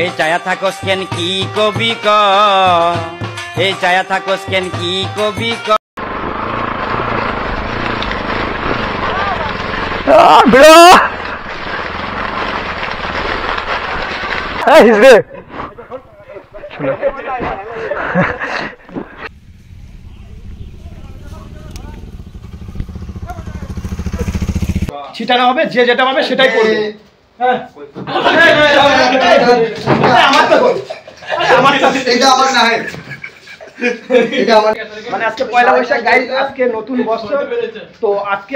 এই চায়া থাকোস কেন কি কবি ক, এই চায়া থাকোস কেন কি কবি ক। ছিটানো হবে, যে যেটা পাবে সেটাই করবে। মানে আজকে পয়লা বৈশাখ গাইস, আজকে নতুন বছর। তো আজকে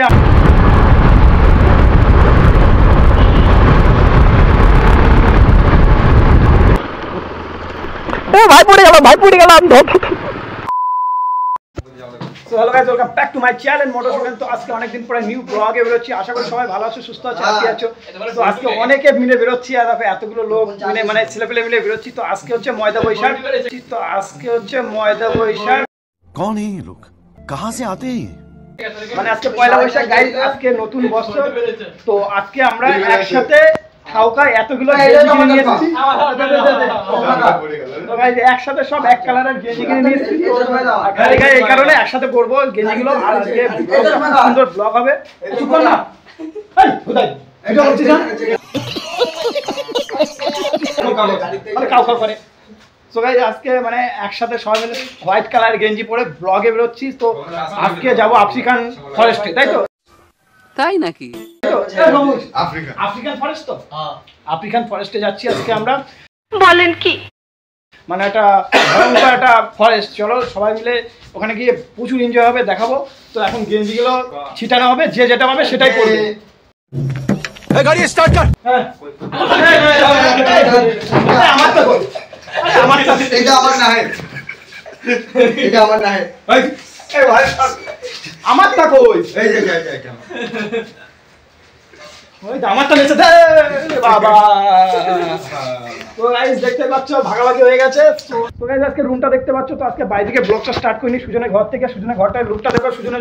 ভাই পড়ে গেল, ভাই পড়ে গেলাম। So hello guys, welcome back to my channel Motorcycle। তো আজকে অনেকদিন পরে নিউ ব্লগে বেরোচ্ছি। আশা করি সবাই ভালো আছো, সুস্থ আছো, হ্যাপি আছো। তো আজকে অনেকে মিলে বেরোচ্ছি, আর এতগুলো লোক মানে ছেলেপেলে মিলে বেরোচ্ছি। তো আজকে হচ্ছে ময়দা বৈশাখ। তো আজকে হচ্ছে ময়দা বৈশাখ। कौन है ये लोग, कहाँ से आते हैं? মানে আজকে পয়লা বৈশাখ গাইস, আজকে নতুন বছর। তো আজকে আমরা একসাথে খাওকা এতগুলো গেঞ্জি কিনে নিয়ে এসেছি। তো গাইস একসাথে সব এক কালারের গেঞ্জি কিনে নিয়ে এসেছি। খালি গায়ে এই কারণে একসাথে করবো গেঞ্জিগুলো, আর আজকে সুন্দর ব্লগ হবে। চুপ কর না, এই কোথায় এটা হচ্ছে না কাউ কাউ করে। সো গাইস আজকে মানে একসাথে সবাই মিলে হোয়াইট কালার গেঞ্জি পরে ব্লগে বেরোচ্ছি। তো আজকে যাবো আফ্রিকান ফরেস্টে, তাই তো? তাই নাকি? African forest. তো আফ্রিকান ফরেস্টে যাচ্ছি আজকে আমরা। বলেন কি? মানে একটা ভয়ঙ্কর একটা ফরেস্ট। চলো সবাই মিলে ওখানে গিয়ে প্রচুর এনজয় হবে, দেখাবো। তো এখন গেঞ্জিগুলো ছিটানো হবে, যে যেটা পাবে সেটাই করবে। गाड़ी स्टार्ट कर। আমার তো কই, আমার তো এটা আমার না হয়, এটা আমার না হয়। এই ভাই আমার তা কই, এই যে এটা ওই আমার তো নেচে দে বাবা। তো গাইস দেখতে পাচ্ছো ভাগাভাগি হয়ে গেছে। তো গাইস আজকে রুমটা দেখতে পাচ্ছো। তো আজকে বাইরে থেকে ব্লগটা স্টার্ট করিনি, সুজনের ঘর থেকে। সুজনের ঘরটায় লুকটা দেখো। সুজনের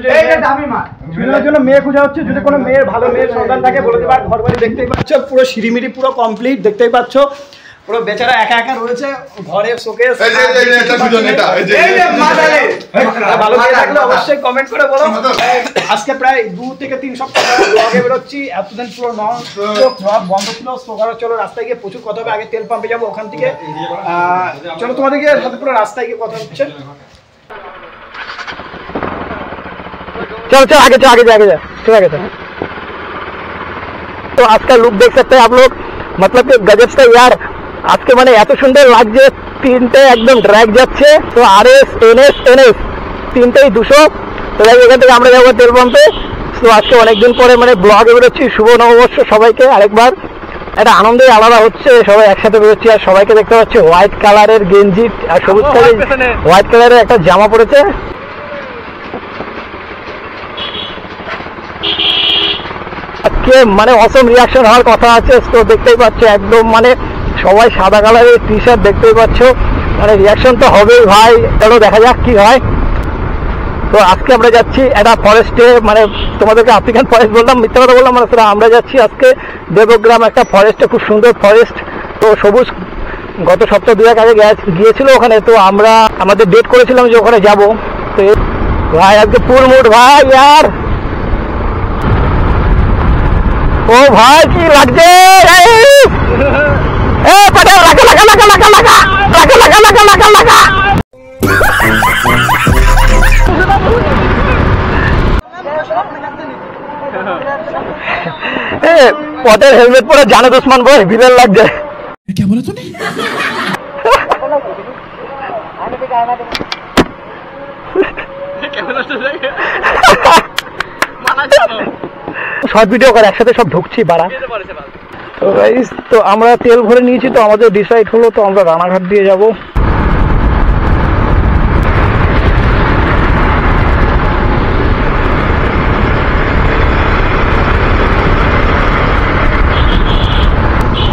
সুজনের জন্য মেয়ে খোঁজা হচ্ছে। যদি কোনো মেয়ের ভালো মেয়ের সন্ধান থাকে বলে দেবার। ঘর বাড়ি দেখতেই পাচ্ছ, পুরো সিঁড়িমিড়ি পুরো কমপ্লিট, দেখতেই পাচ্ছ। পুরো বেচারা একা একা রয়েছে ঘরে, শোকেস। ভালো মেয়ে থাকলে অবশ্যই কমেন্ট করে বলো। আজকে প্রায় 2 থেকে 3 সপ্তাহ ব্লগে বেরোচ্ছি। এতদিন পুরো ব্লগ বন্ধ ছিল। চলো রাস্তায় গিয়ে প্রচুর কথা হবে। আগে তেল পাম্পে যাবো, ওখান থেকে চলো তোমাদেরকে সাথে পুরো রাস্তায় গিয়ে কথা হচ্ছে। चलो चलो आगे जा, आगे जा, आगे जा, चलो आगे जा। तो आज का लुक देख सकते हैं आप लोग, मतलब कि गजब से यार। आज के माने এত সুন্দর লাগছে। তিনটে একদম ড্র্যাগ যাচ্ছে। তো আরএস এনএস এনএস তিনটেই 200। তো এখান থেকে আমরা যাবো তেল পাম্পে। তো আজকে অনেকদিন পরে মানে ব্লগে বেরোচ্ছি। শুভ নববর্ষ সবাইকে আরেকবার। একটা আনন্দই আলাদা হচ্ছে, সবাই একসাথে বেরোচ্ছি। আর সবাইকে দেখতে পাচ্ছি হোয়াইট কালারের গেঞ্জি আর সবুজ কালারের হোয়াইট কালারের একটা জামা পরেছে। আজকে মানে অসম রিয়াকশন হওয়ার কথা আছে। তো দেখতেই পাচ্ছ একদম মানে সবাই সাদা কালারের টি শার্ট, দেখতেই পাচ্ছ। মানে রিয়াকশন তো হবেই ভাই। চলো দেখা যাক কি হয়। তো আজকে আমরা যাচ্ছি একটা ফরেস্টে, মানে তোমাদেরকে আফ্রিকান ফরেস্ট বললাম, মিথ্যা কথা বললাম। মানে আমরা যাচ্ছি আজকে দেবগ্রাম একটা ফরেস্টে, খুব সুন্দর ফরেস্ট। তো সবুজ গত সপ্তাহ 2 আগে গিয়েছিল ওখানে। তো আমরা আমাদের ডেট করেছিলাম যে ওখানে যাবো। তো ভাই আজকে ফুল মুড ভাই यार। ও ভাই কি লাগছে, এ পাটা লাগা লাগা লাগা লাগা লাগা লাগা লাগা লাগা লাগা লাগা। এ পটের হেলমেট পরে জানে দুশ্মন বয় ভিলেন লাগছে। क्या बोला तूने? শর্ট ভিডিও করে একসাথে সব ঢুকছি বাড়া। তো গাইস তো আমরা তেল ভরে নিয়েছি। তো আমাদের ডিসাইড হলো তো আমরা রানাঘাট দিয়ে যাব।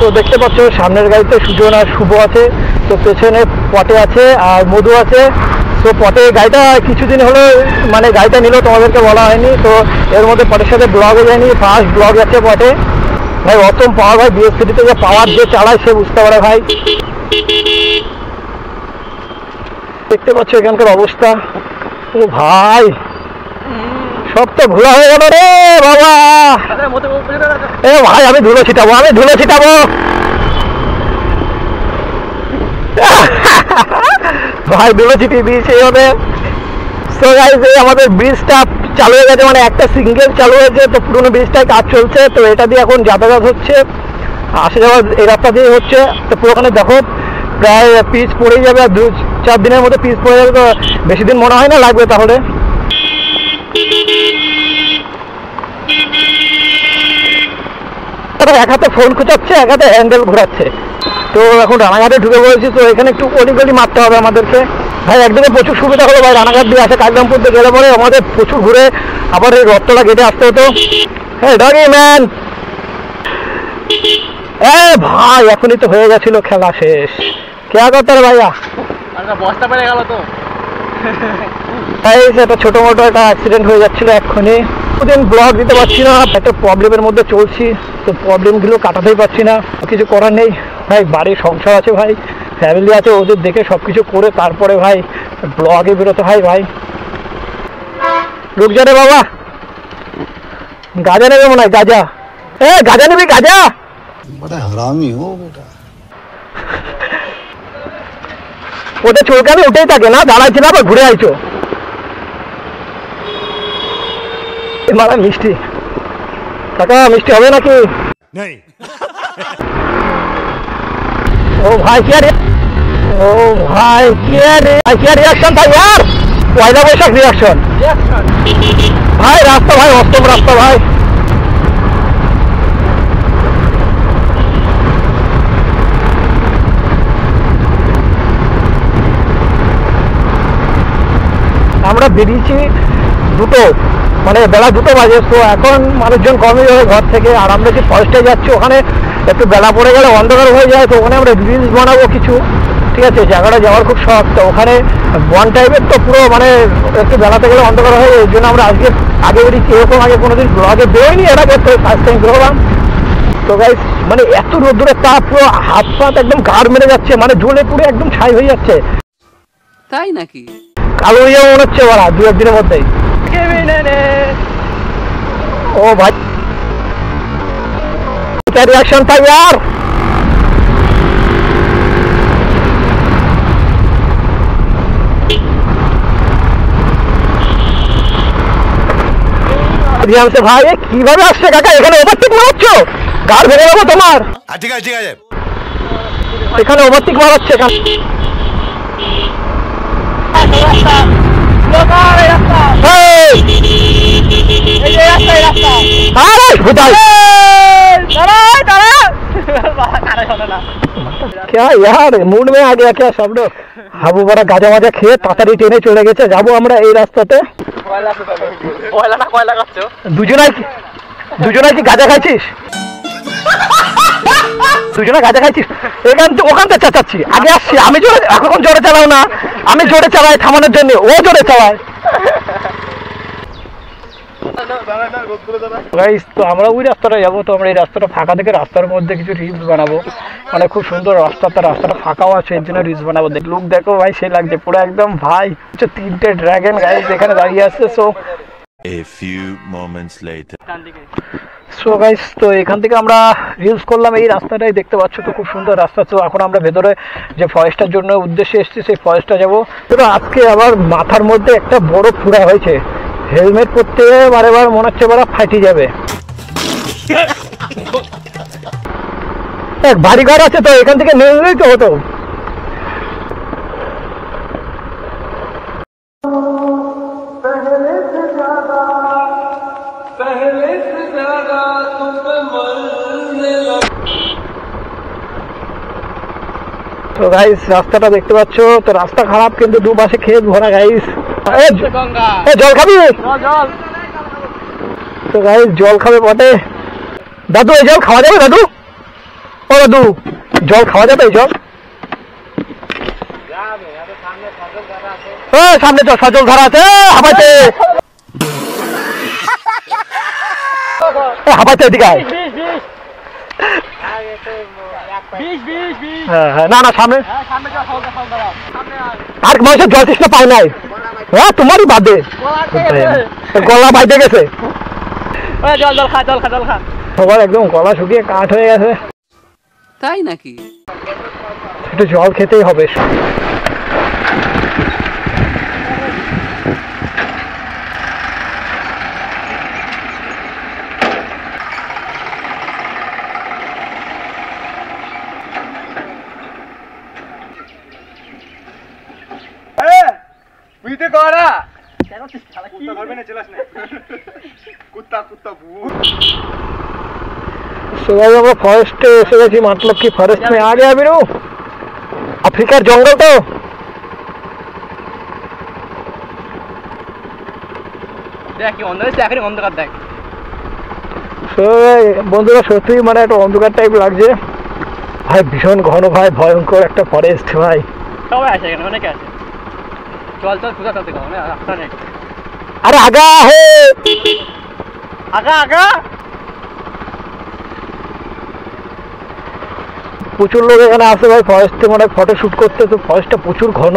তো দেখতে পাচ্ছ সামনের গাড়িতে সুজন আর শুভ আছে। তো পেছনে পটে আছে আর মধু আছে। তো পটে গাড়িটা কিছুদিন হলো মানে গাড়িটা নিল, তোমাদেরকে বলা হয়নি। তো এর মধ্যে পটের সাথে ব্লগে যায়নি, ফার্স্ট ব্লগ আছে পটে। ভাই অসম পাওয়ার ভাই, বিএসপিতে যে পাওয়ার যে চালায় সে বুঝতে পারে ভাই। দেখতে পাচ্ছ এখানকার অবস্থা, ও ভাই সব তো ঘোলা হয়ে গেল রে বাবা। এ ভাই আমি ধুলো ছিটাবো, আমি ধুলো ছিটাবো। ভাই ধুলো ছিটিয়ে দিয়েছে এইভাবে। সো গাইস এই আমাদের ব্রিজটা চালু হয়ে গেছে, মানে একটা সিঙ্গেল চালু হয়েছে, তো পুরোনো ব্রিজটায় কাজ চলছে, তো এটা দিয়ে এখন যাতায়াত হচ্ছে, আসা যাওয়া এই রাস্তা দিয়ে হচ্ছে। তো পুরোখানে দেখো প্রায় পিচ পড়েই যাবে, আর 2-4 দিনের মধ্যে পিচ পড়ে যাবে, তো বেশি দিন মনে হয় না লাগবে তাহলে। এক হাতে ফোন খুঁচাচ্ছে, এক হাতে হ্যান্ডেল ঘোরাচ্ছে। তো এখন রানাঘাটে ঢুকে পড়েছি, তো এখানে একটু অলিগলি মারতে হবে আমাদেরকে। ভাই একদিকে প্রচুর সুবিধা হলো ভাই, রানাঘাট দিয়ে আসে কাকরামপুর দিয়ে গেলে পরে আমাদের প্রচুর ঘুরে আবার এই রথতলা গেটে আসতে হতো। হ্যাঁ ডগি ম্যান, ভাই এখনই তো হয়ে গেছিল খেলা শেষ। কে করতে রে ভাইয়া, বস্তা পেরে গেল তো। একটা ছোট মোটো একটা অ্যাক্সিডেন্ট হয়ে যাচ্ছিল এক্ষুনি। দিন ব্লগ দিতে পারছি না, একটা প্রবলেমের মধ্যে চলছি, তো প্রবলেমগুলো কাটাতেই পারছি না, কিছু করার নেই ভাই। বাড়ির সংসার আছে ভাই, ফ্যামিলি আছে, ওদের দেখে সব কিছু করে তারপরে ভাই ব্লগে বেরোতে হয় ভাই। রুক যা রে বাবা, গাঁজা নেবে মনে হয়, গাঁজা। গাঁজা নিবি, গাঁজা? बड़ा हरामी हो बेटा। ওটা চোরকানে উঠেই থাকে না, দাঁড়াইছে না, আবার ঘুরে আইছো। মারা মিষ্টি কাকা, মিষ্টি হবে নাকি? ও ভাই কি আরে, ও ভাই কি আরে, কি রিয়াকশন था यार, পয়লা বৈশাখ রিয়াকশন ভাই। রাস্তা ভাই অষ্টম রাস্তা ভাই। আমরা বেরিয়েছি দুটো, মানে বেলা 2টো বাজে। তো এখন মানুষজন কমই হবে ঘর থেকে, আর আমরা যে ফরেস্টে যাচ্ছি ওখানে একটু বেলা পড়ে গেলে অন্ধকার হয়ে যায়, তো ওখানে আমরা রিলস বানাবো কিছু, ঠিক আছে। জায়গাটা যাওয়ার খুব শখ, তো ওখানে বন টাইপের, তো পুরো মানে একটু বেলাতে গেলে অন্ধকার হয়, এই জন্য আমরা আগে বেরিয়েছি। এরকম আগে কোনোদিন ব্লগে বেরোয়নি, এর আগে তো ফার্স্ট টাইম বেরোলাম। তো গাইস মানে এত রোদ্দুরের তাপ, পুরো হাত পাত একদম গাড় মেরে যাচ্ছে, মানে জ্বলে পুরো একদম ছাই হয়ে যাচ্ছে। তাই নাকি? কালো হয়ে যাবে মনে হচ্ছে ওরা 2-1 দিনের মধ্যেই। ও ভাই क्या रिएक्शन था यार, ध्यान से भाई কিভাবে আসছে কাকা, এখানে ওভারটেক মারছো, গাড় ভেঙে যাবো তোমার। ठीक है এখানে ওভারটেক মারাচ্ছে এখানে। क्या यार मूड में आ गया क्या सब लोग। হাবু বড় গাঁজা মাজা খেয়ে তাড়াতাড়ি ট্রেনে চলে গেছে, যাবো আমরা এই রাস্তাতে। দুজনাই কি গাঁজা খাইছিস? দুজনে গাঁজা খাইছিস? ওখান থেকে চাচাচ্ছি, আগে আসছি আমি জোরে, এখন জোরে চালাও না, আমি জোরে চালাই থামানোর জন্য, ও জোরে চালায়। তো আমরা ওই রাস্তাটা যাবো, তো আমরা এই রাস্তাটা ফাঁকা থেকে রাস্তার মধ্যে কিছু রিলস বানাবো, মানে খুব সুন্দর রাস্তাটা ফাঁকাও আছে, এর জন্য রিলস বানাবো। লুক দেখো ভাই, সে লাগছে পুরো একদম ভাই। 3টে ড্রাগন গাইস এখানে দাঁড়িয়ে আসছে। A few moments later. So guys তো এখান থেকে আমরা রিলস করলাম এই রাস্তাটাই, দেখতে পাচ্ছ তো খুব সুন্দর রাস্তা। তো এখন আমরা ভেতরে যে ফরেস্টটার জন্য উদ্দেশ্যে এসেছি সেই ফরেস্টটা যাবো। তো আজকে আবার মাথার মধ্যে একটা বড় ফুড়া হয়েছে, হেলমেট পরতে বারেবার মনে হচ্ছে বড় ফাটি যাবে। এক বাড়ি ঘর আছে, তো এখান থেকে নেমে গেলেই তো হতো। তো গাইস রাস্তাটা দেখতে পাচ্ছ, তো রাস্তা খারাপ কিন্তু দুপাশে ক্ষেত ভরা গাইস। জল খাবি? তো গাইস জল খাবে বটে। দাদু এই জল খাওয়া যাবে দাদু? ও দাদু জল খাওয়া যাবে এই জল? সামনে তো সজল ধারা আছে, হাবাইতে হাবাইতে এদিকে হ্যাঁ হ্যাঁ, না না সামনে আর মানুষের জল তৃষ্ণা পায় নাই। হ্যাঁ তোমারই বাদে গলা বাইতে গেছে, সবার একদম গলা শুকিয়ে কাঠ হয়ে গেছে। তাই নাকি? একটু জল খেতেই হবে। আমরা ফরেস্টে এসে গেছি, मतलब कि फॉरेस्ट में आ गया बिरू। अफ्रीकार जंगल तो বন্ধুরা সত্যি মানে একটা অন্ধকার টাইপ লাগছে ভাই, ভীষণ ঘন ভাই, ভয়ঙ্কর একটা ফরেস্ট ভাই। সবাই আসে এখানে, অনেকে আসে। চল চল খুঁজা চলতে গেল না রাস্তা নেই। আরে আগা হে আগা আগা প্রচুর লোক এখানে আসে ভাই ফরেস্টে, মানে ফটো শুট করতে। তো ফরেস্টটা প্রচুর ঘন।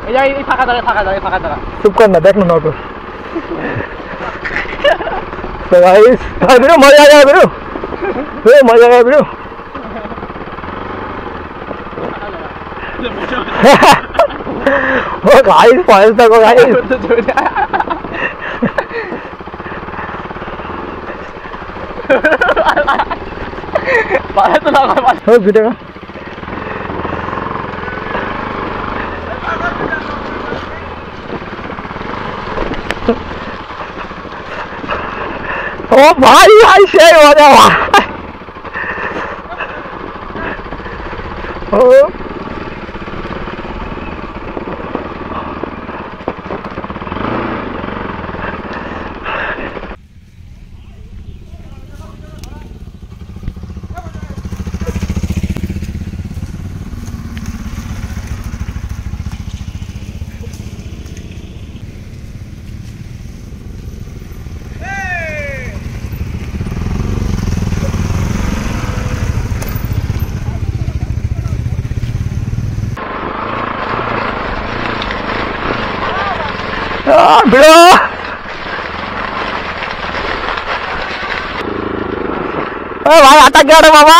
এই ফাঁকা জায়গা, ফাঁকা জায়গা, ফাঁকা জায়গা। চুপ কর না, দেখ না নটো। तो गाइस बिरू मजा आ गया, बिरू मजा आ गया बिरू। वो गाइस फॉरेस्ट देखो गाइस, बाहर तो ना हो वीडियो का ओ भाई भाई से हो जाओ। ओ बिड़ो भाई अटक गया रे बाबा।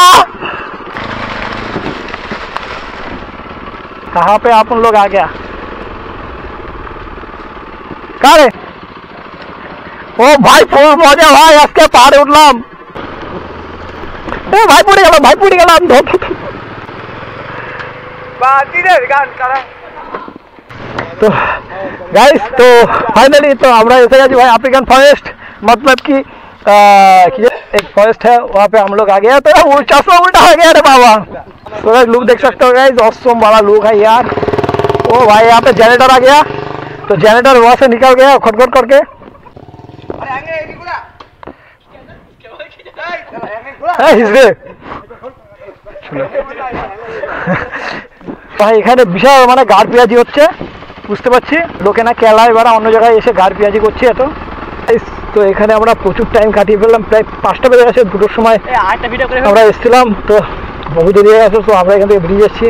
कहाँ पे आप लोग आ गया? कहाँ रे? ओ भाई फुल मजा भाई, আজকে পাহাড়ে উঠলাম। ভাই পড়ে গেলাম, ভাই পড়ে গেলাম। तो गाइस तो फाइनली तो हमरा ऐसे गए भाई अफ्रीकन फॉरेस्ट, मतलब कि एक फॉरेस्ट है वहाँ पे हम लोग आ गया। तो वो चश्मा उल्टा हो गया रे बाबा। तो गाइस लुक देख सकते हो गाइस, ऑसम वाला लुक है यार। ओ भाई यहाँ पे जनरेटर आ गया, तो जनरेटर वहाँ से निकल गया खटखट करके। ভাই এখানে বিশাল মানে গাড় পেঁয়াজি হচ্ছে, বুঝতে পারছি লোকে না কেলায় এবার অন্য জায়গায় এসে গাড় পেঁয়াজি করছে এত। তো এখানে আমরা প্রচুর টাইম কাটিয়ে ফেললাম, প্রায় 5টা বেজে গেছে, 2টোর সময় আমরা এসেছিলাম। তো বহু দেরি হয়ে গেছে, তো আমরা এখান থেকে বেরিয়ে যাচ্ছি।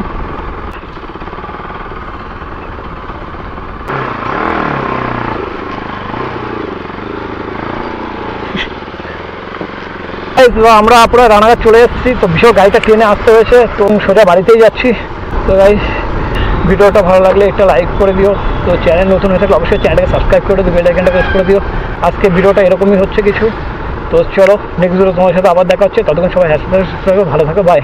আমরা পুরো রানাঘাট চলে এসেছি। তো ভীষণ গাড়িটা ট্রেনে আসতে হয়েছে, তো সোজা বাড়িতেই যাচ্ছি। তো গাইস ভিডিওটা ভালো লাগলে একটা লাইক করে দিও। তো চ্যানেল নতুন হয়ে থাকলে অবশ্যই চ্যানেলকে সাবস্ক্রাইব করে দিও, বেল আইকনটা প্রেস করে দিও। আজকে ভিডিওটা এরকমই হচ্ছে কিছু। তো চলো নেক্সট ভিডিও তোমার সাথে আবার দেখা হচ্ছে, ততক্ষণ সবাই হ্যাপি থাকো, ভালো থাকো, বাই।